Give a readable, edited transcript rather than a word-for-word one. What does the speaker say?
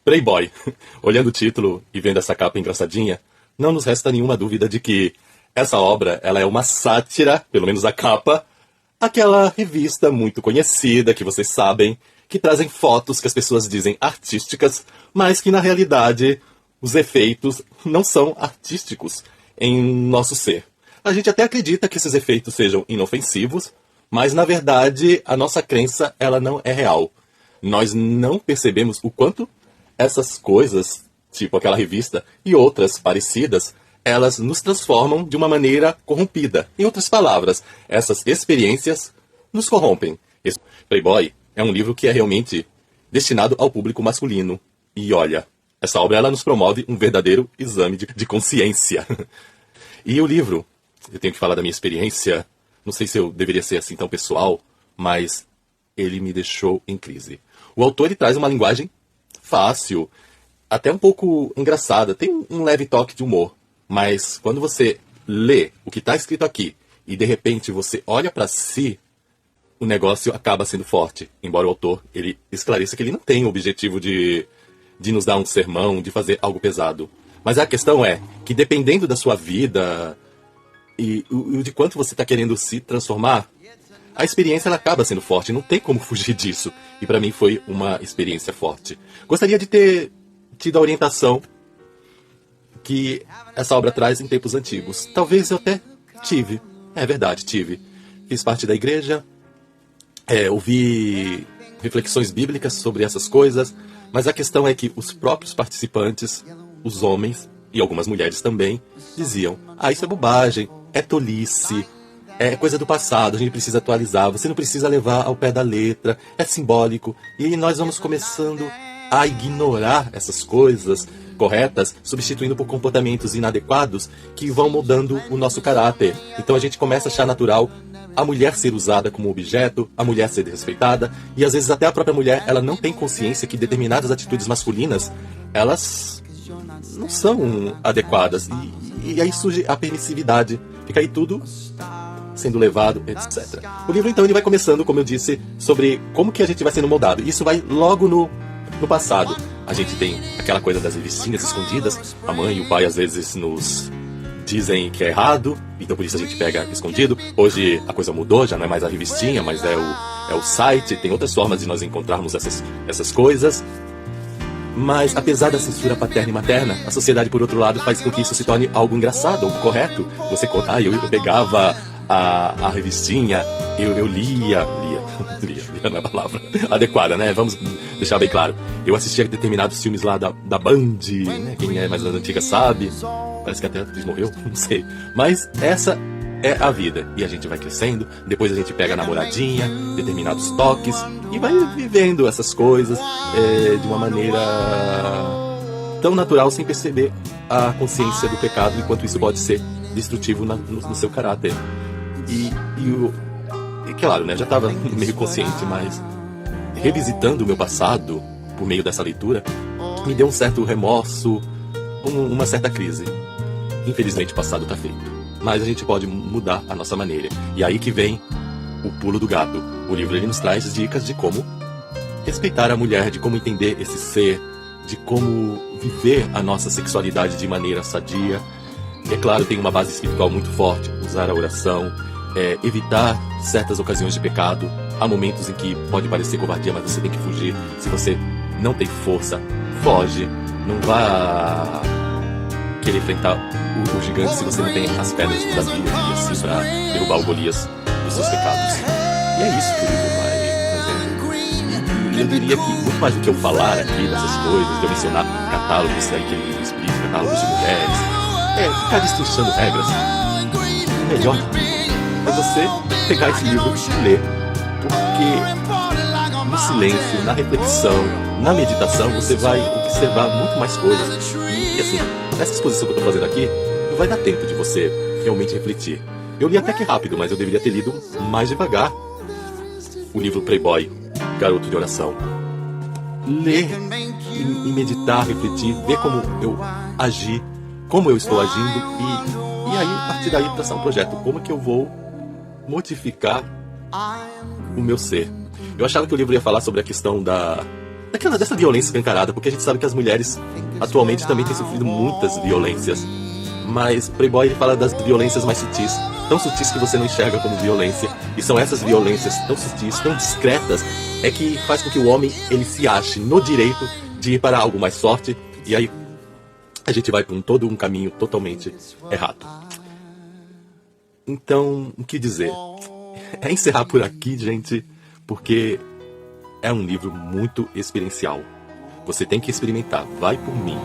Playboy. Olhando o título e vendo essa capa engraçadinha, não nos resta nenhuma dúvida de que essa obra ela é uma sátira, pelo menos a capa, aquela revista muito conhecida, que vocês sabem, que trazem fotos que as pessoas dizem artísticas, mas que na realidade os efeitos não são artísticos em nosso ser. A gente até acredita que esses efeitos sejam inofensivos, mas na verdade a nossa crença ela não é real. Nós não percebemos o quanto essas coisas, tipo aquela revista e outras parecidas, elas nos transformam de uma maneira corrompida. Em outras palavras, essas experiências nos corrompem. Esse Playboy é um livro que é realmente destinado ao público masculino. E olha, essa obra ela nos promove um verdadeiro exame de consciência. E o livro, eu tenho que falar da minha experiência, não sei se eu deveria ser assim tão pessoal, mas ele me deixou em crise. O autor ele traz uma linguagem fácil, até um pouco engraçada, tem um leve toque de humor. Mas quando você lê o que está escrito aqui e de repente você olha para si, o negócio acaba sendo forte. Embora o autor ele esclareça que ele não tem o objetivo de nos dar um sermão, de fazer algo pesado. Mas a questão é que dependendo da sua vida e de quanto você está querendo se transformar, a experiência ela acaba sendo forte, não tem como fugir disso. E para mim foi uma experiência forte. Gostaria de ter tido a orientação que essa obra traz em tempos antigos. Talvez eu até tive. É verdade, tive. Fiz parte da igreja, ouvi reflexões bíblicas sobre essas coisas, mas a questão é que os próprios participantes, os homens e algumas mulheres também, diziam: isso é bobagem, é tolice, é coisa do passado, a gente precisa atualizar, você não precisa levar ao pé da letra, é simbólico. E aí nós vamos começando a ignorar essas coisas corretas, substituindo por comportamentos inadequados que vão mudando o nosso caráter. Então a gente começa a achar natural a mulher ser usada como objeto, a mulher ser desrespeitada, e às vezes até a própria mulher ela não tem consciência que determinadas atitudes masculinas elas não são adequadas. E aí surge a permissividade, fica aí tudo sendo levado, etc. O livro então ele vai começando, como eu disse, sobre como que a gente vai sendo moldado. Isso vai logo no passado. A gente tem aquela coisa das revistinhas escondidas. A mãe e o pai às vezes nos dizem que é errado, então por isso a gente pega escondido. Hoje a coisa mudou, já não é mais a revistinha, mas é o site. Tem outras formas de nós encontrarmos essas coisas. Mas apesar da censura paterna e materna, a sociedade, por outro lado, faz com que isso se torne algo engraçado, algo correto. Você conta, eu pegava a revistinha, eu lia não é a palavra adequada, né? Vamos deixar bem claro. Eu assistia a determinados filmes lá da Band, né? Quem é mais das antigas sabe. Parece que até a atriz morreu, não sei. Mas essa é a vida. E a gente vai crescendo, depois a gente pega a namoradinha, determinados toques, e vai vivendo essas coisas de uma maneira tão natural, sem perceber a consciência do pecado e quanto isso pode ser destrutivo no seu caráter. E claro, né, já estava meio consciente, mas revisitando o meu passado por meio dessa leitura, me deu um certo remorso, uma certa crise. Infelizmente o passado está feito, mas a gente pode mudar a nossa maneira. E aí que vem o pulo do gato. O livro ele nos traz dicas de como respeitar a mulher, de como entender esse ser, de como viver a nossa sexualidade de maneira sadia. E é claro, tem uma base espiritual muito forte, usar a oração, evitar certas ocasiões de pecado. Há momentos em que pode parecer covardia, mas você tem que fugir. Se você não tem força, foge. Não vá querer enfrentar o gigante se você não tem as pedras da Bíblia assim, para derrubar o Golias dos seus pecados. E é isso que o livro vai trazendo. Eu diria que, muito mais do que eu falar aqui dessas coisas, de eu mencionar catálogos aí que ele explica, catálogos de mulheres, ficar destrinchando regras, o melhor é você pegar esse livro e ler, porque no silêncio, na reflexão, na meditação, você vai observar muito mais coisas. E assim, nessa exposição que eu estou fazendo aqui, não vai dar tempo de você realmente refletir. Eu li até que rápido, mas eu deveria ter lido mais devagar o livro Playboy, Garoto de Oração. Ler e meditar, refletir, ver como eu agi, como eu estou agindo e aí, a partir daí, traçar um projeto. Como que eu vou modificar o meu ser? Eu achava que o livro ia falar sobre a questão dessa violência escancarada, porque a gente sabe que as mulheres atualmente também têm sofrido muitas violências. Mas Playboy ele fala das violências mais sutis, tão sutis que você não enxerga como violência. E são essas violências tão sutis, tão discretas, é que faz com que o homem ele se ache no direito de ir para algo mais forte. E aí a gente vai por todo um caminho totalmente errado. Então, o que dizer? É encerrar por aqui, gente, porque é um livro muito experiencial. Você tem que experimentar, vai por mim.